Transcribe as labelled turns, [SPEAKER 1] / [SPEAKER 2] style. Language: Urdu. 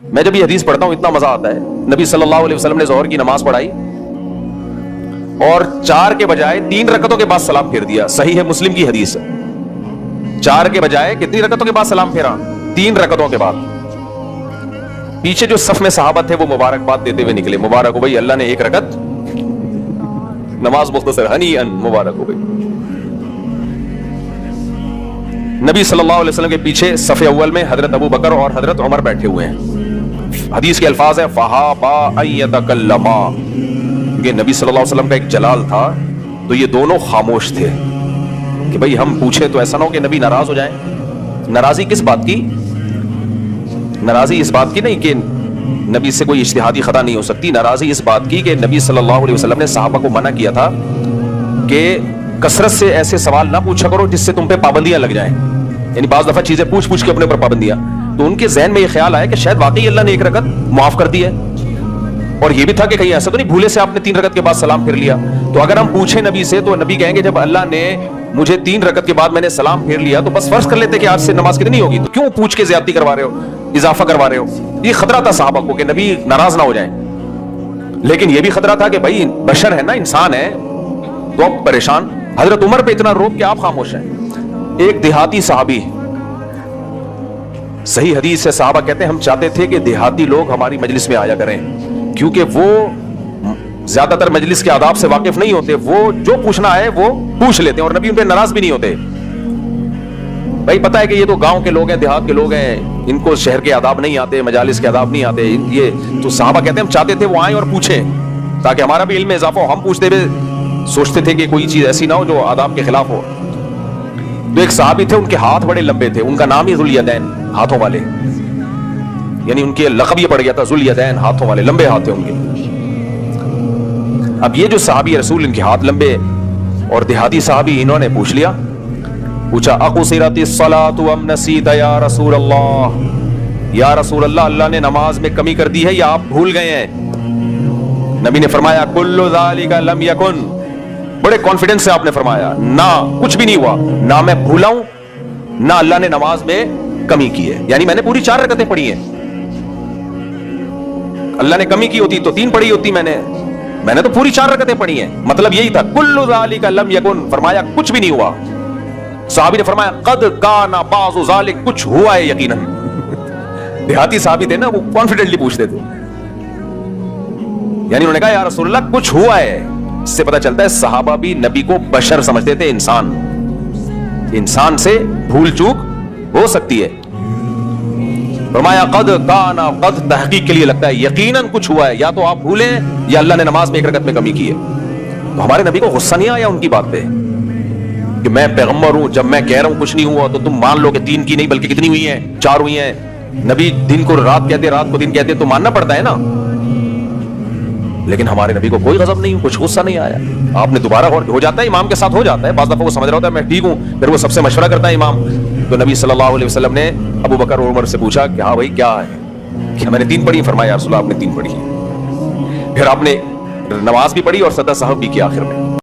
[SPEAKER 1] میں جب یہ حدیث پڑھتا ہوں اتنا مزہ آتا ہے. نبی صلی اللہ علیہ وسلم نے ظہر کی نماز پڑھائی اور 4 کے بجائے 3 رکعتوں کے بعد سلام پھیر دیا. صحیح ہے مسلم کی حدیث ہے. 4 کے بجائے کتنی رکعتوں کے بعد سلام پھیرا؟ 3 رکعتوں کے بعد. پیچھے جو صف میں صحابہ تھے وہ مبارکباد دیتے ہوئے نکلے. مبارک ہو بھائی, اللہ نے 1 رکعت نماز مختصر, ہنی ان, مبارک ہو بھائی. نبی صلی اللہ علیہ وسلم کے پیچھے صف اول میں حضرت ابو بکر اور حضرت عمر بیٹھے ہوئے ہیں. حدیث کے الفاظ ہیں فَحَابَا أَن يَتَكَلَّمَا, کہ نبی صلی اللہ علیہ وسلم کا ایک جلال تھا تو یہ دونوں خاموش تھے کہ بھئی ہم پوچھیں تو ایسا نہ ہو کہ نبی ناراض ہو جائیں. ناراضی کس بات کی؟ ناراضی اس بات کی نہیں کہ نبی سے کوئی اجتہادی خطا نہیں ہو سکتی. ناراضی اس بات کی کہ نبی صلی اللہ علیہ وسلم نے صحابہ کو منع کیا تھا کہ کثرت سے ایسے سوال نہ پوچھا کرو جس سے تم پہ پابندیاں لگ جائیں. یعنی بعض دفعہ چیزیں پوچھ کے اپنے اوپر پابندیاں. تو ان کے ذہن میں یہ خیال آیا کہ شاید واقعی اللہ نے 1 رکعت معاف کر دی ہے, اور یہ بھی تھا کہ کہیں ایسا تو نہیں بھولے سے آپ نے 3 رکعت کے بعد سلام پھیر لیا. تو اگر ہم پوچھیں نبی سے تو نبی کہیں گے جب اللہ نے مجھے 3 رکعت کے بعد میں نے سلام پھیر لیا تو بس فرض کر لیتے کہ آج سے نماز کتنی ہوگی, تو کیوں پوچھ کے زیادتی کروا رہے ہو, اضافہ کروا رہے ہو. یہ خطرہ تھا صحابہ کو کہ نبی ناراض نہ ہو جائیں. لیکن یہ بھی خطرہ تھا کہ بھائی بشر ہے نا, انسان ہے, تو اب پریشان. حضرت عمر پہ اتنا روب کہ آپ خاموش ہیں. ایک دیہاتی صحابی, صحیح حدیث ہے, صحابہ کہتے ہیں ہم چاہتے تھے کہ دیہاتی لوگ ہماری مجلس میں آیا کریں کیونکہ وہ زیادہ تر مجلس کے آداب سے واقف نہیں ہوتے. وہ جو پوچھنا ہے وہ پوچھ لیتے ہیں اور نبی ان پہ ناراض بھی نہیں ہوتے. بھائی پتہ ہے کہ یہ تو گاؤں کے لوگ ہیں, دیہات کے لوگ ہیں, ان کو شہر کے آداب نہیں آتے, مجالس کے آداب نہیں آتے. یہ تو صحابہ کہتے ہیں ہم چاہتے تھے وہ آئیں اور پوچھیں تاکہ ہمارا بھی علم میں اضافہ ہو. ہم پوچھتے ہوئے سوچتے تھے کہ کوئی چیز ایسی نہ ہو جو آداب کے خلاف ہو. تو ایک صحابی تھے, ان کے ہاتھ بڑے لمبے تھے, ان کا نام ہی ذوالیدین, ہاتھوں والے, یعنی ان کے لقب یہ پڑ گیا تھا ذوالیدین, ہاتھوں والے, لمبے ہاتھ تھے ان کے. اب یہ جو صحابی رسول, ان کے ہاتھ لمبے اور دیہاتی صحابی, انہوں نے پوچھا اقصرت الصلاۃ ام نسیت یا رسول اللہ, یا رسول اللہ اللہ نے نماز میں کمی کر دی ہے یا آپ بھول گئے ہیں؟ نبی نے فرمایا کل ذالک لم یکن, بڑے کانفیڈنس سے آپ نے فرمایا نہ کچھ بھی نہیں ہوا, نہ میں بھولا ہوں نہ اللہ نے نماز میں کمی کی ہے. یعنی میں نے پوری 4 رکعتیں پڑھی ہیں, اللہ نے کمی کی ہوتی تو 3 پڑھی ہوتی, میں نے تو پوری 4 رکعتیں پڑھی ہیں. مطلب یہی تھا کل ذالک لم یکن, فرمایا کچھ بھی نہیں ہوا. صحابی نے فرمایا قد کان بعض ذالک, کچھ ہوا ہے یقیناً. دیہاتی صحابی تھے نا, وہ کانفیڈنٹلی پوچھتے تھے. یعنی انہوں نے کہا یا رسول اللہ کچھ ہوا ہے. اس سے پتہ چلتا ہے صحابہ بھی نبی کو بشر سمجھتے تھے, انسان سے بھول چوک ہو سکتی ہے. فرمایا قد کان, قد تحقیق کے لیے لگتا ہے یقیناً کچھ ہوا ہے, یا تو آپ بھولیں یا اللہ نے نماز میں 1 رکعت میں کمی کی ہے. تو ہمارے نبی کو غصہ نہیں آیا ان کی بات پہ کہ میں پیغمبر ہوں, جب میں کہہ رہا ہوں کچھ نہیں ہوا تو تم مان لو کہ 3 کی نہیں بلکہ کتنی ہوئی ہیں, 4 ہوئی ہیں. نبی دن کو رات کہتے, رات کو دن کہتے, تو ماننا پڑتا ہے نا. لیکن ہمارے نبی کو کوئی غضب نہیں, کچھ غصہ نہیں آیا. آپ نے دوبارہ غور, ہو جاتا ہے امام کے ساتھ, ہو جاتا ہے بعض دفعہ وہ سمجھ رہا ہوتا ہے میں ٹھیک ہوں, پھر وہ سب سے مشورہ کرتا ہے امام. تو نبی صلی اللہ علیہ وسلم نے ابو بکر اور عمر سے پوچھا کہ ہاں بھائی کیا ہے, کہ میں نے 3 پڑھی. فرمایا یا رسول اللہ آپ نے 3 پڑھی. پھر آپ نے نماز بھی پڑھی اور سدا صاحب بھی کیا آخر میں.